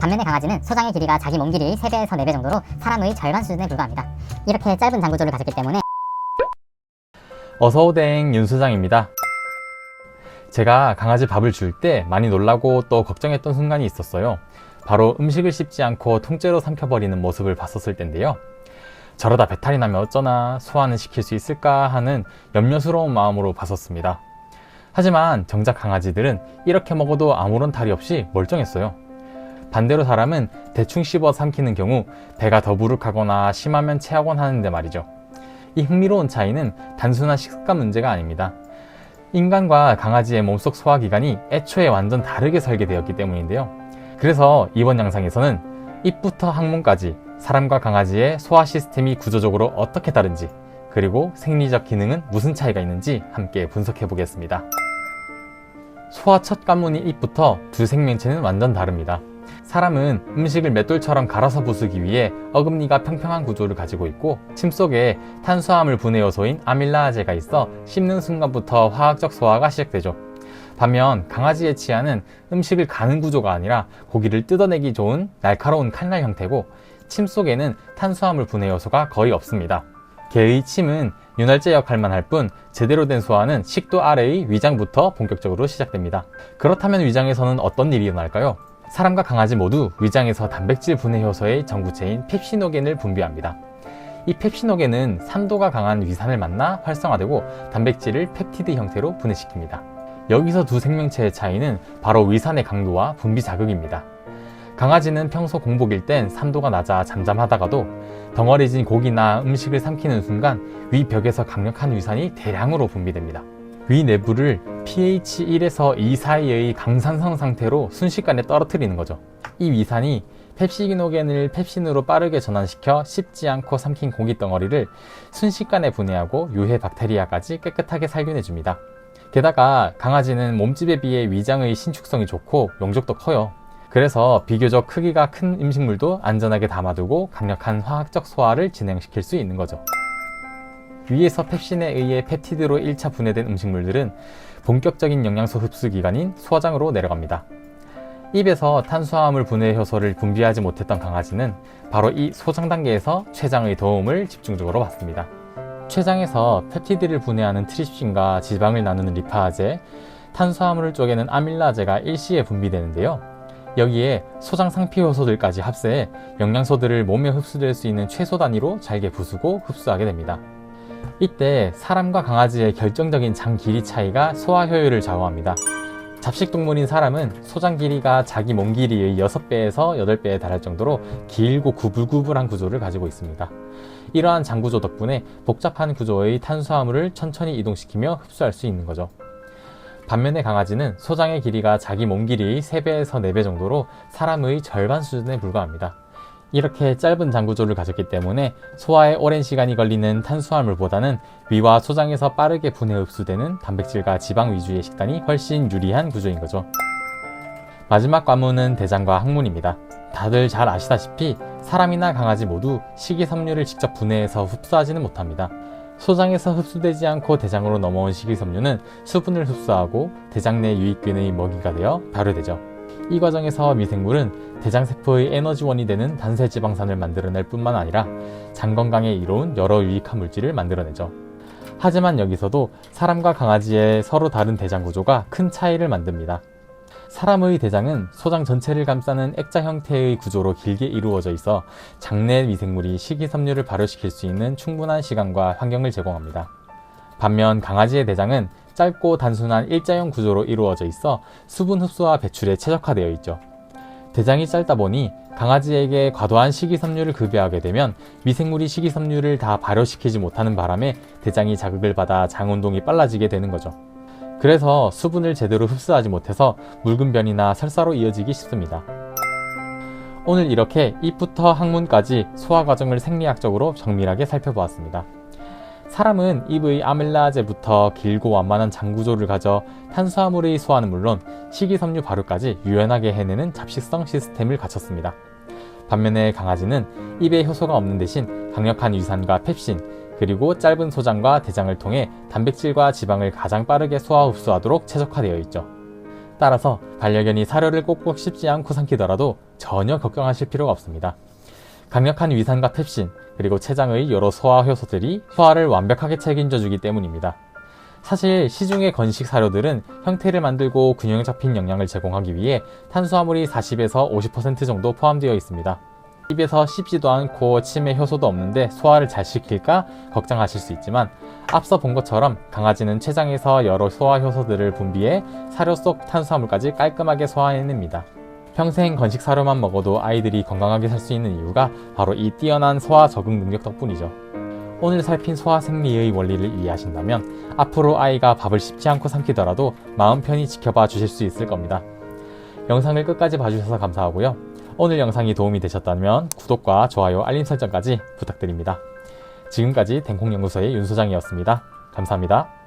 반면에 강아지는 소장의 길이가 자기 몸 길이의 3배에서 4배 정도로 사람의 절반 수준에 불과합니다. 이렇게 짧은 장 구조를 가졌기 때문에 어서오뎅 윤소장입니다. 제가 강아지 밥을 줄 때 많이 놀라고 또 걱정했던 순간이 있었어요. 바로 음식을 씹지 않고 통째로 삼켜버리는 모습을 봤었을 텐데요. 저러다 배탈이 나면 어쩌나, 소화는 시킬 수 있을까 하는 염려스러운 마음으로 봤었습니다. 하지만 정작 강아지들은 이렇게 먹어도 아무런 탈이 없이 멀쩡했어요. 반대로 사람은 대충 씹어 삼키는 경우 배가 더부룩하거나 심하면 체하곤 하는데 말이죠. 이 흥미로운 차이는 단순한 식습관 문제가 아닙니다. 인간과 강아지의 몸속 소화기관이 애초에 완전 다르게 설계되었기 때문인데요. 그래서 이번 영상에서는 입부터 항문까지 사람과 강아지의 소화 시스템이 구조적으로 어떻게 다른지, 그리고 생리적 기능은 무슨 차이가 있는지 함께 분석해 보겠습니다. 소화 첫 관문인 입부터 두 생명체는 완전 다릅니다. 사람은 음식을 맷돌처럼 갈아서 부수기 위해 어금니가 평평한 구조를 가지고 있고, 침 속에 탄수화물 분해 요소인 아밀라아제가 있어 씹는 순간부터 화학적 소화가 시작되죠. 반면 강아지의 치아는 음식을 가는 구조가 아니라 고기를 뜯어내기 좋은 날카로운 칼날 형태고, 침 속에는 탄수화물 분해 요소가 거의 없습니다. 개의 침은 윤활제 역할만 할 뿐 제대로 된 소화는 식도 아래의 위장부터 본격적으로 시작됩니다. 그렇다면 위장에서는 어떤 일이 일어날까요? 사람과 강아지 모두 위장에서 단백질 분해 효소의 전구체인 펩시노겐을 분비합니다. 이 펩시노겐은 산도가 강한 위산을 만나 활성화되고 단백질을 펩티드 형태로 분해시킵니다. 여기서 두 생명체의 차이는 바로 위산의 강도와 분비 자극입니다. 강아지는 평소 공복일 땐 산도가 낮아 잠잠하다가도 덩어리진 고기나 음식을 삼키는 순간 위 벽에서 강력한 위산이 대량으로 분비됩니다. 위 내부를 pH 1에서 2 사이의 강산성 상태로 순식간에 떨어뜨리는 거죠. 이 위산이 펩시노겐을 펩신으로 빠르게 전환시켜 씹지 않고 삼킨 고기 덩어리를 순식간에 분해하고 유해 박테리아까지 깨끗하게 살균해줍니다. 게다가 강아지는 몸집에 비해 위장의 신축성이 좋고 용적도 커요. 그래서 비교적 크기가 큰 음식물도 안전하게 담아두고 강력한 화학적 소화를 진행시킬 수 있는 거죠. 위에서 펩신에 의해 펩티드로 1차 분해된 음식물들은 본격적인 영양소 흡수 기관인 소화장으로 내려갑니다. 입에서 탄수화물 분해 효소를 분비하지 못했던 강아지는 바로 이 소장 단계에서 췌장의 도움을 집중적으로 받습니다. 췌장에서 펩티드를 분해하는 트립신과 지방을 나누는 리파아제, 탄수화물을 쪼개는 아밀라아제가 일시에 분비되는데요. 여기에 소장 상피 효소들까지 합세해 영양소들을 몸에 흡수될 수 있는 최소 단위로 잘게 부수고 흡수하게 됩니다. 이때 사람과 강아지의 결정적인 장 길이 차이가 소화 효율을 좌우합니다. 잡식동물인 사람은 소장 길이가 자기 몸 길이의 6배에서 8배에 달할 정도로 길고 구불구불한 구조를 가지고 있습니다. 이러한 장 구조 덕분에 복잡한 구조의 탄수화물을 천천히 이동시키며 흡수할 수 있는 거죠. 반면에 강아지는 소장의 길이가 자기 몸 길이의 3배에서 4배 정도로 사람의 절반 수준에 불과합니다. 이렇게 짧은 장 구조를 가졌기 때문에 소화에 오랜 시간이 걸리는 탄수화물보다는 위와 소장에서 빠르게 분해 흡수되는 단백질과 지방 위주의 식단이 훨씬 유리한 구조인 거죠. 마지막 관문은 대장과 항문입니다. 다들 잘 아시다시피 사람이나 강아지 모두 식이섬유를 직접 분해해서 흡수하지는 못합니다. 소장에서 흡수되지 않고 대장으로 넘어온 식이섬유는 수분을 흡수하고 대장 내 유익균의 먹이가 되어 발효되죠. 이 과정에서 미생물은 대장세포의 에너지원이 되는 단세지방산을 만들어낼 뿐만 아니라 장 건강에 이로운 여러 유익한 물질을 만들어내죠. 하지만 여기서도 사람과 강아지의 서로 다른 대장 구조가 큰 차이를 만듭니다. 사람의 대장은 소장 전체를 감싸는 액자 형태의 구조로 길게 이루어져 있어 장내 미생물이 식이섬유를 발효시킬 수 있는 충분한 시간과 환경을 제공합니다. 반면 강아지의 대장은 짧고 단순한 일자형 구조로 이루어져 있어 수분 흡수와 배출에 최적화되어 있죠. 대장이 짧다 보니 강아지에게 과도한 식이섬유를 급여하게 되면 미생물이 식이섬유를 다 발효시키지 못하는 바람에 대장이 자극을 받아 장 운동이 빨라지게 되는 거죠. 그래서 수분을 제대로 흡수하지 못해서 묽은 변이나 설사로 이어지기 쉽습니다. 오늘 이렇게 입부터 항문까지 소화 과정을 생리학적으로 정밀하게 살펴보았습니다. 사람은 입의 아밀라아제부터 길고 완만한 장 구조를 가져 탄수화물의 소화는 물론 식이섬유 발효까지 유연하게 해내는 잡식성 시스템을 갖췄습니다. 반면에 강아지는 입에 효소가 없는 대신 강력한 위산과 펩신, 그리고 짧은 소장과 대장을 통해 단백질과 지방을 가장 빠르게 소화 흡수하도록 최적화되어 있죠. 따라서 반려견이 사료를 꼭꼭 씹지 않고 삼키더라도 전혀 걱정하실 필요가 없습니다. 강력한 위산과 펩신, 그리고 췌장의 여러 소화 효소들이 소화를 완벽하게 책임져 주기 때문입니다. 사실 시중의 건식 사료들은 형태를 만들고 균형 잡힌 영양을 제공하기 위해 탄수화물이 40에서 50% 정도 포함되어 있습니다. 입에서 씹지도 않고 침에 효소도 없는데 소화를 잘 시킬까 걱정하실 수 있지만, 앞서 본 것처럼 강아지는 췌장에서 여러 소화 효소들을 분비해 사료 속 탄수화물까지 깔끔하게 소화해냅니다. 평생 건식 사료만 먹어도 아이들이 건강하게 살 수 있는 이유가 바로 이 뛰어난 소화 적응 능력 덕분이죠. 오늘 살핀 소화 생리의 원리를 이해하신다면 앞으로 아이가 밥을 씹지 않고 삼키더라도 마음 편히 지켜봐 주실 수 있을 겁니다. 영상을 끝까지 봐주셔서 감사하고요. 오늘 영상이 도움이 되셨다면 구독과 좋아요, 알림 설정까지 부탁드립니다. 지금까지 댕콩연구소의 윤소장이었습니다. 감사합니다.